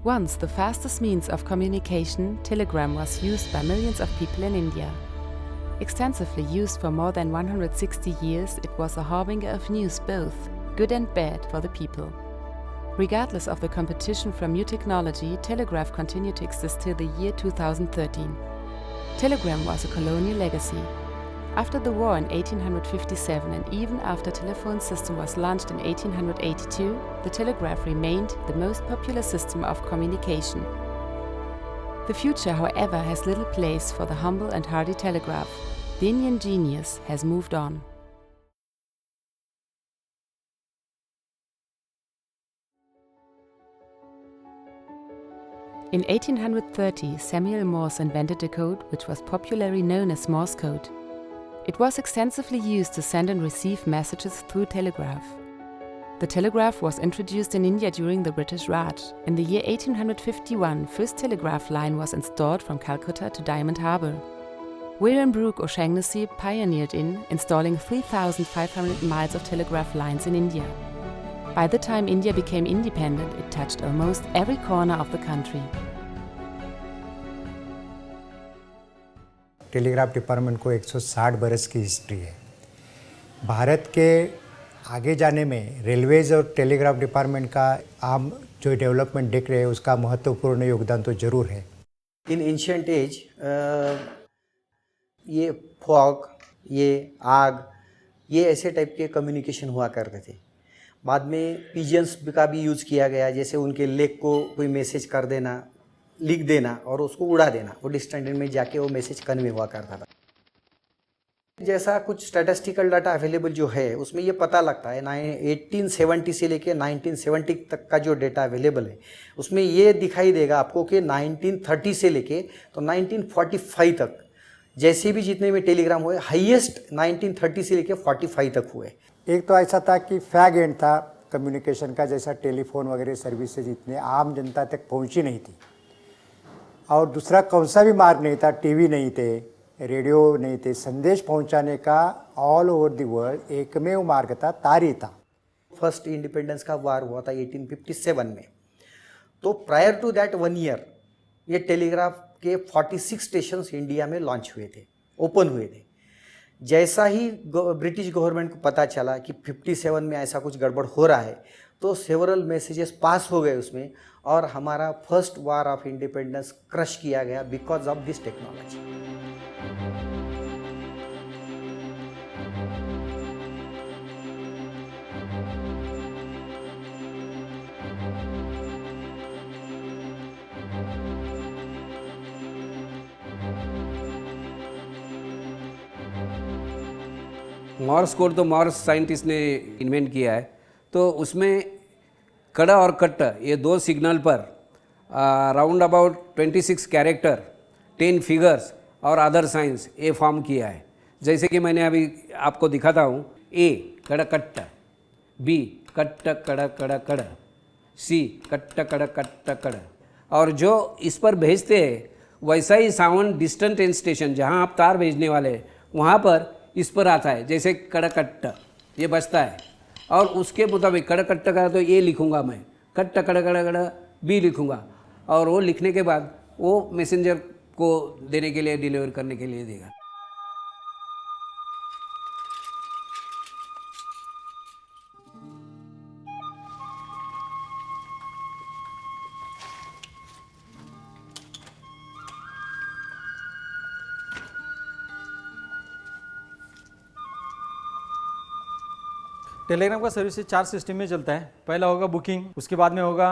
Once the fastest means of communication, telegram was used by millions of people in India. Extensively used for more than 160 years, it was a harbinger of news both good and bad for the people. Regardless of the competition from new technology, telegraph continued to exist till the year 2013. Telegram was a colonial legacy. After the war in 1857 and even after telephone system was launched in 1882, the telegraph remained the most popular system of communication. The future, however, has little place for the humble and hardy telegraph. The Indian genius has moved on. In 1830, Samuel Morse invented a code which was popularly known as Morse code. It was extensively used to send and receive messages through telegraph. The telegraph was introduced in India during the British Raj. In the year 1851, first telegraph line was installed from Calcutta to Diamond Harbour. William Brooke O'Shaughnessy pioneered in installing 3,500 miles of telegraph lines in India. By the time India became independent, it touched almost every corner of the country. Telegraph department को 160 बरस की history है। भारत के आगे जाने में railways और telegraph department का आम जो डेवलपमेंट देख रहे हैं उसका महत्वपूर्ण योगदान तो जरूर है। इन एंशिएंट एज ये फॉग, ये आग, ये ऐसे टाइप के कम्युनिकेशन हुआ करते थे। बाद में पिजन्स का भी यूज़ किया गया, जैसे उनके लेग को कोई मैसेज कर देना, लिख देना और उसको उड़ा देना, वो डिस्टेंस में जाके वो मैसेज कन्वे हुआ करता था। जैसा कुछ स्टैटिस्टिकल डाटा अवेलेबल जो है उसमें ये पता लगता है 1870 से लेके 1970 तक का जो डेटा अवेलेबल है उसमें ये दिखाई देगा आपको कि 1930 से लेके तो 1945 तक जैसे भी जितने में टेलीग्राम हुए हाईएस्ट 1930 से लेके 45 तक हुए। एक तो ऐसा था कि फैग एंड था कम्युनिकेशन का, जैसा टेलीफोन वगैरह सर्विसेज इतने आम जनता तक पहुंची नहीं थी। और दूसरा कौन सा भी मार्ग नहीं था, टीवी नहीं थे, रेडियो नहीं थे, संदेश पहुंचाने का ऑल ओवर द वर्ल्ड एकमेव मार्ग था, तार ही था। फर्स्ट इंडिपेंडेंस का वार हुआ था 1857 में, तो प्रायर टू दैट 1 ईयर ये टेलीग्राफ के 46 स्टेशंस इंडिया में लॉन्च हुए थे, ओपन हुए थे। जैसा ही ब्रिटिश गवर्नमेंट को पता चला कि 57 में ऐसा कुछ गड़बड़ हो रहा है तो सेवरल मैसेजेस पास हो गए उसमें और हमारा first war of independence crush किया गया because of this technology. Moore's code तो मॉर्स साइंटिस्ट ने इन्वेंट किया है, तो उसमें कड़ा और कट्ट ये दो सिग्नल पर राउंड अबाउट 26 कैरेक्टर, 10 फिगर्स और अदर साइंस ये फॉर्म किया है। जैसे कि मैंने अभी आपको दिखाता हूँ, ए कड़ा कट्ट, बी कट्ट कड़ा कड़ा कड़ा, सी कट्ट कड़ा कट्ट कड़ा, और जो इस पर भेजते हैं वैसा ही साउंड डिस्टेंट एंड स्टेशन जहाँ आप तार भेजने वाले हैं वहाँ पर इस पर आता है। जैसे कड़कट्ट ये बजता है और उसके मुताबिक कड़कट्ट का तो ये लिखूँगा मैं, कट्ट कड़ कड़ कड़ बी लिखूँगा और वो लिखने के बाद वो मैसेंजर को देने के लिए, डिलीवर करने के लिए देगा। टेलीग्राम का सर्विस 4 सिस्टम में चलता है। पहला होगा बुकिंग, उसके बाद में होगा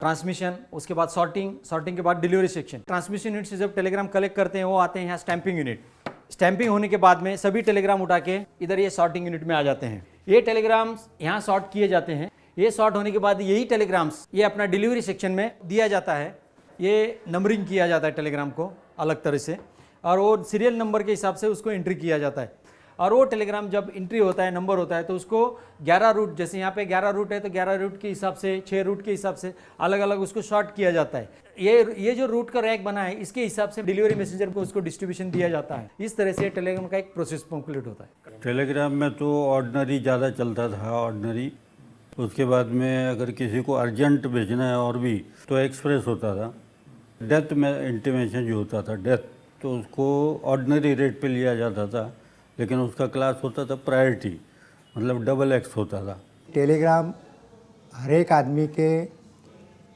ट्रांसमिशन, उसके बाद सॉर्टिंग, सॉर्टिंग के बाद डिलीवरी सेक्शन। ट्रांसमिशन यूनिट से जब टेलीग्राम कलेक्ट करते हैं वो आते हैं यहाँ स्टैंपिंग यूनिट। स्टैंपिंग होने के बाद में सभी टेलीग्राम उठा के इधर ये सॉर्टिंग यूनिट में आ जाते हैं। ये टेलीग्राम्स यहाँ सॉर्ट किए जाते हैं। ये सॉर्ट होने के बाद यही टेलीग्राम्स ये अपना डिलीवरी सेक्शन में दिया जाता है। ये नंबरिंग किया जाता है टेलीग्राम को अलग तरह से और वो सीरियल नंबर के हिसाब से उसको एंट्री किया जाता है। और वो टेलीग्राम जब एंट्री होता है, नंबर होता है, तो उसको 11 रूट, जैसे यहाँ पे 11 रूट है तो 11 रूट के हिसाब से, 6 रूट के हिसाब से अलग अलग उसको शॉर्ट किया जाता है। ये जो रूट का रैक बना है इसके हिसाब से डिलीवरी मैसेंजर को उसको डिस्ट्रीब्यूशन दिया जाता है। इस तरह से टेलीग्राम का एक प्रोसेस कंप्लीट होता है। टेलीग्राम में तो ऑर्डिनरी ज़्यादा चलता था, ऑर्डिनरी उसके बाद में अगर किसी को अर्जेंट भेजना है और भी तो एक्सप्रेस होता था। डेथ में इंटीमेशन जो होता था डेथ, तो उसको ऑर्डिनरी रेट पे लिया जाता था, लेकिन उसका क्लास होता था प्रायोरिटी, मतलब डबल एक्स होता था। टेलीग्राम हर एक आदमी के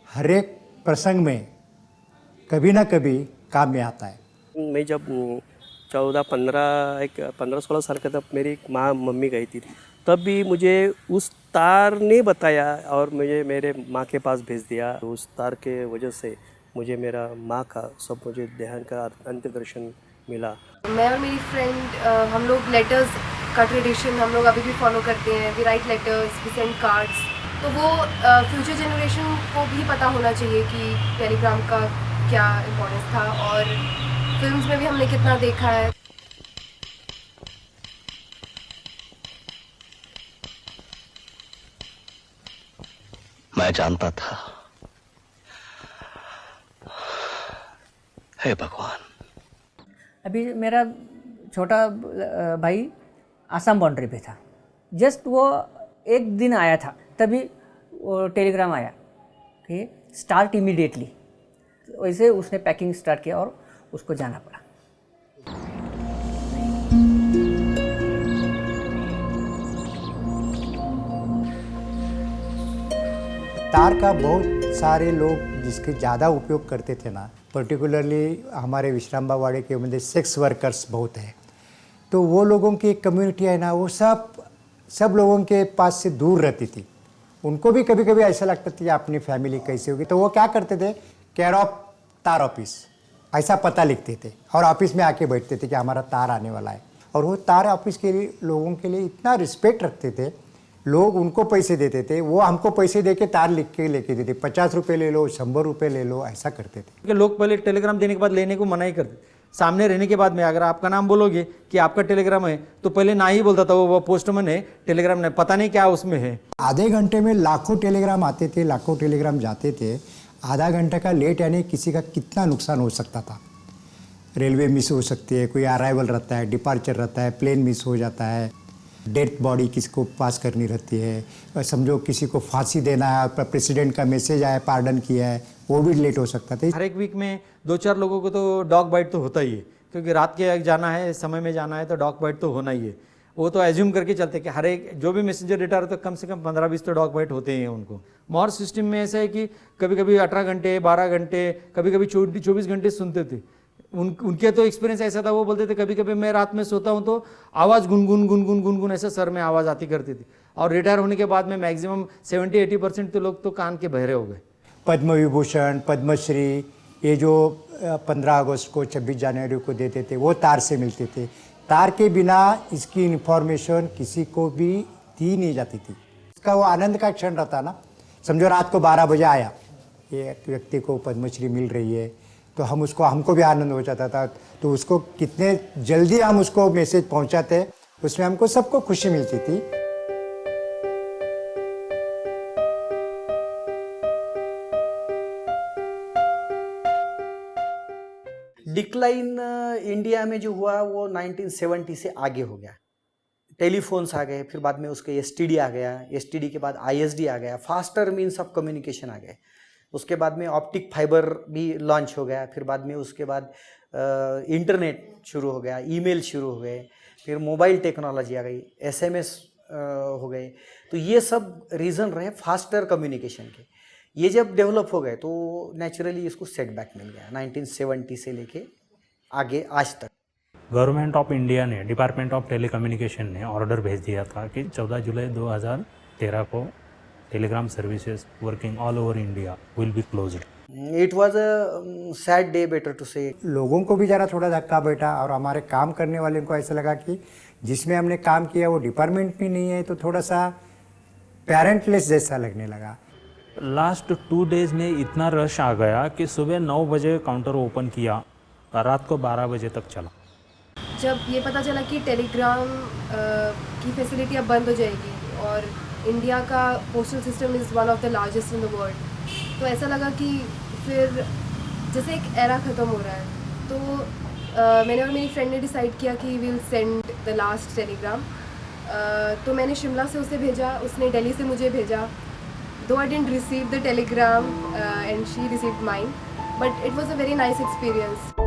हर एक प्रसंग में कभी ना कभी काम में आता है। मैं जब 15-16 साल का तब मेरी माँ मम्मी गई थी, तब भी मुझे उस तार ने बताया और मुझे मेरे माँ के पास भेज दिया। उस तार के वजह से मुझे मेरा माँ का सब मुझे देहांत का अंत्य दर्शन मिला। मैं और मेरी फ्रेंड हम लोग लेटर्स का ट्रेडिशन हम लोग अभी भी फॉलो करते हैं। We write letters, we send cards. तो वो फ्यूचर जनरेशन को भी पता होना चाहिए कि टेलीग्राम का क्या इम्पोर्टेंस था, और फिल्म्स में भी हमने कितना देखा है। मैं जानता था, हे भगवान। अभी मेरा छोटा भाई आसाम बाउंड्री पे था, जस्ट वो एक दिन आया था, तभी वो टेलीग्राम आया कि स्टार्ट इमीडिएटली। वैसे उसने पैकिंग स्टार्ट किया और उसको जाना पड़ा। तार का बहुत सारे लोग जिसके ज़्यादा उपयोग करते थे ना, पर्टिकुलरली हमारे विश्रामबावाड़े के मतलब सेक्स वर्कर्स बहुत है, तो वो लोगों की एक कम्युनिटी है ना, वो सब लोगों के पास से दूर रहती थी। उनको भी कभी कभी ऐसा लगता था कि अपनी फैमिली कैसे होगी, तो वो क्या करते थे, केयर ऑफ तार ऑफिस ऐसा पता लिखते थे और ऑफिस में आके बैठते थे कि हमारा तार आने वाला है। और वो तार ऑफिस के लिए लोगों के लिए इतना रिस्पेक्ट रखते थे, लोग उनको पैसे देते थे, वो हमको पैसे दे के तार लिख के लेके देते, 50 रुपये ले लो, 100 रुपये ले लो, ऐसा करते थे। कि लोग पहले टेलीग्राम देने के बाद लेने को मना ही करते। सामने रहने के बाद में अगर आपका नाम बोलोगे कि आपका टेलीग्राम है, तो पहले ना ही बोलता था वो पोस्टमैन है, टेलीग्राम नहीं, पता नहीं क्या उसमें है। आधे घंटे में लाखों टेलीग्राम आते थे, लाखों टेलीग्राम जाते थे। आधा घंटे का लेट यानी किसी का कितना नुकसान हो सकता था। रेलवे मिस हो सकती है, कोई अराइवल रहता है, डिपार्चर रहता है, प्लेन मिस हो जाता है, डेथ बॉडी किसी को पास करनी रहती है, समझो किसी को फांसी देना है, प्रेसिडेंट का मैसेज आया, पार्डन किया है, वो भी लेट हो सकता था। हर एक वीक में 2-4 लोगों को तो डॉग बाइट तो होता ही है, क्योंकि रात के जाना है, समय में जाना है, तो डॉग बाइट तो होना ही है। वो तो एज्यूम करके चलते कि हर एक जो भी मैसेंजर डेटा रहता है, कम से कम 15-20 तो डॉग बाइट होते हैं उनको। मॉर्स सिस्टम में ऐसा है कि कभी कभी 18 घंटे, 12 घंटे, कभी कभी 24 घंटे सुनते थे। उनके तो एक्सपीरियंस ऐसा था, वो बोलते थे कभी कभी मैं रात में सोता हूँ तो आवाज़ गुनगुन ऐसा सर में आवाज़ आती करती थी। और रिटायर होने के बाद में मैक्सिमम 70-80% तो लोग तो कान के बहरे हो गए। पद्म विभूषण, पद्मश्री, ये जो 15 अगस्त को, 26 जनवरी को देते थे, वो तार से मिलते थे। तार के बिना इसकी इन्फॉर्मेशन किसी को भी दी नहीं जाती थी। इसका वो आनंद का क्षण रहता ना, समझो रात को 12 बजे आया, ये व्यक्ति को पद्मश्री मिल रही है, तो हमको भी आनंद हो जाता था। तो उसको कितने जल्दी हम उसको मैसेज पहुंचाते, उसमें हमको सबको खुशी मिलती थी। डिक्लाइन इंडिया में जो हुआ वो 1970 से आगे हो गया। टेलीफोन्स आ गए, फिर बाद में उसके एसटीडी आ गया, एसटीडी के बाद आईएसडी आ गया, फास्टर मीन्स ऑफ कम्युनिकेशन आ गए। उसके बाद में ऑप्टिक फाइबर भी लॉन्च हो गया, फिर बाद में उसके बाद इंटरनेट शुरू हो गया, ईमेल शुरू हो गए, फिर मोबाइल टेक्नोलॉजी आ गई, एसएमएस हो गए। तो ये सब रीज़न रहे फास्टर कम्युनिकेशन के। ये जब डेवलप हो गए तो नेचुरली इसको सेटबैक मिल गया 1970 से लेके आगे आज तक। गवर्नमेंट ऑफ इंडिया ने, डिपार्टमेंट ऑफ टेलीकम्युनिकेशन ने ऑर्डर भेज दिया था कि 14 जुलाई 2013 को telegram services working all over India will be closed. It was a sad day, better to say. लोगों को भी ज़रा थोड़ा धक्का बैठा और हमारे काम करने वाले को ऐसा लगा कि जिसमें हमने काम किया वो डिपार्टमेंट भी नहीं है, तो थोड़ा सा पेरेंटलेस जैसा लगने लगा। लास्ट 2 डेज में इतना रश आ गया कि सुबह 9 बजे काउंटर ओपन किया, रात को 12 बजे तक चला। जब ये पता चला कि टेलीग्राम की फैसिलिटी अब बंद हो जाएगी और इंडिया का postal system is one of the largest in the world, तो ऐसा लगा कि फिर जैसे एक एरा ख़त्म हो रहा है, तो मैंने और मेरी फ्रेंड ने डिसाइड किया कि we'll send the last telegram. तो मैंने शिमला से उसे भेजा, उसने दिल्ली से मुझे भेजा. Though I didn't receive the telegram and she received mine, but it was a very nice experience.